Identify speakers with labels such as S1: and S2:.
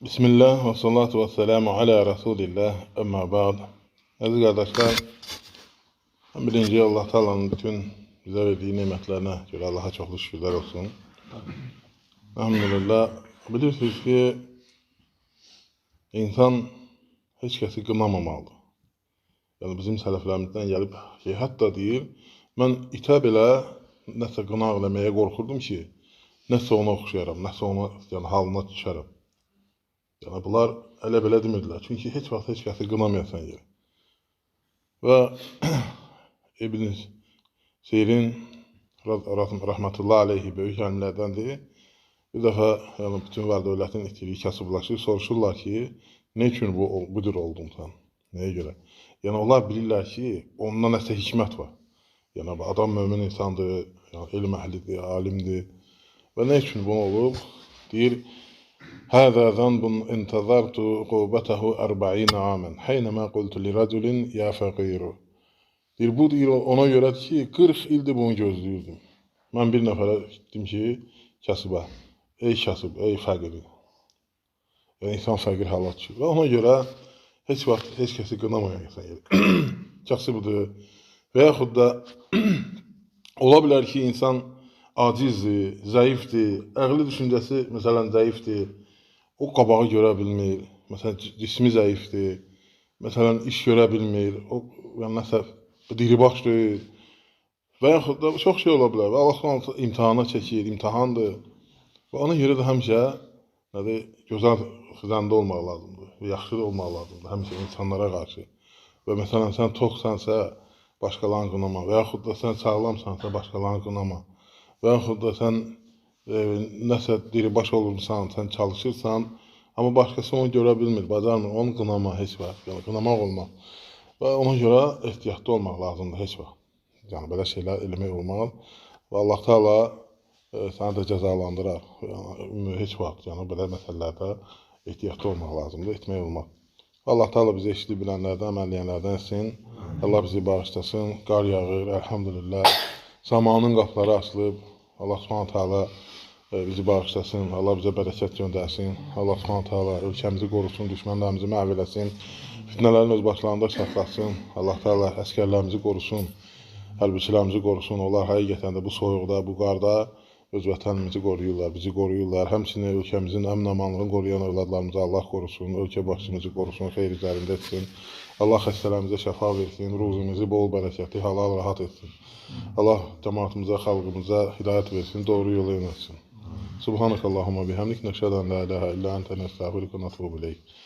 S1: Bismillah ve salatu ve selamu ala Resulillah emma ba'd. Aziz kardeşler, birinci Allah Teala'nın bütün bize verdiği nimetlerine göre Allah'a çoxlu şükürler olsun. Elhamdülillah. Bilirsiniz ki insan heç kəsi qınamamalıdır. Yəni bizim sələflərimizdən gəlib ki, hətta deyir, mən itə belə nəsə qınaq eləməyə qorxurdum ki, nəsə ona oxşayaram, nəsə ona halına düşərəm. Yəni bunlar elə belə demirdilər. Çünki heç vaxt heç kəsi qınamayasan yer. Və İbn Sirin rahmetullahi aleyhi böyük alimlərdəndir. Bir dəfə yəni bütün var dövlətin itiliyi kasıblaşır, soruşurlar ki, nə üçün bu cür oldun sən? Nəyə görə? Yəni onlar bilirlər ki, ondan nəsə hikmət var. Yəni adam mömin insandır, yəni elm əhlidir, alimdir. Və nə üçün bu olub? Deyir, هذا ذنب انتظرت عقوبته 40 عاما حينما قلت لرجل يا فقير. Deyir, bu deyir ona görədir ki, 40 ildir bunu gözləyirdim. Mən bir nəfərə gittim ki, kasıba, ey kasıb, ey fəqir. Yəni insan fəqir hala düşür. Və ona görə heç vaxt heç kəsi qınamayan insan yer. Kasıbdır. Və yaxud da ola bilər ki, insan acizdir, zəifdir, əqli düşüncəsi məsələn zəifdir, o qabağı görə bilmir, məsələn cismi zəifdir, məsələn iş görə bilmir, o yəni nəsə diribaş deyil və yaxud da çox şey ola bilər və Allah subhanahu imtihana çəkir, imtihandır və ona görə də həmişə gözəl xizəndə olmaq lazımdır, yaxşı olmaq lazımdır həmişə insanlara qarşı və məsələn sən toxsansə başqalarını qınama və yaxud da sən sağlamsansa başqalarını qınama. Və yaxud da sən nəsə diribaş olursan, sən çalışırsan, amma başqası onu görə bilmir, bacarmır, onu qınama heç vaxt, yəni qınamaq olmaz. Və ona görə ehtiyatlı olmaq lazımdır heç vaxt. Yəni belə şeylər eləmək olmaz və Allah Teala səni də cəzalandırar. Yəni heç vaxt yəni belə məsələlərdə ehtiyatlı olmaq lazımdır, etmək olmaz. Allah Teala bizi eşidib bilənlərdən, əməlləyənlərdən etsin. Allah bizi bağışlasın, qar yağır, elhamdülillah. Zamanın qapıları açılıb, Allah subhanahu ta'ala bizi bağışlasın, Allah bizə bərəkət göndərsin, Allah subhanahu ta'ala ölkəmizi qorusun, düşmənlərimizi məhv eləsin, fitnələrin öz başlarında saxlasın, Allah ta'ala əskərlərimizi qorusun, hərbiçilərimizi qorusun, onlar həqiqətən də bu soyuqda, bu qarda öz vətənimizi qoruyurlar, bizi qoruyurlar, həmçinin ölkəmizin əmin-amanlığını qoruyan övladlarımızı Allah qorusun, ölkə başçımızı qorusun, xeyir üzərində etsin. Allah xəstələrimizə şəfa versin, ruzimizi bol bərəkətli, halal rahat etsin. Allah cəmaatımıza, xalqımıza hidayət versin, doğru yola yönəlsin. Subhanakallahumma bihamdik, nəşhədən la ilahe illa ente nestağfiruke və nətubu ileyk.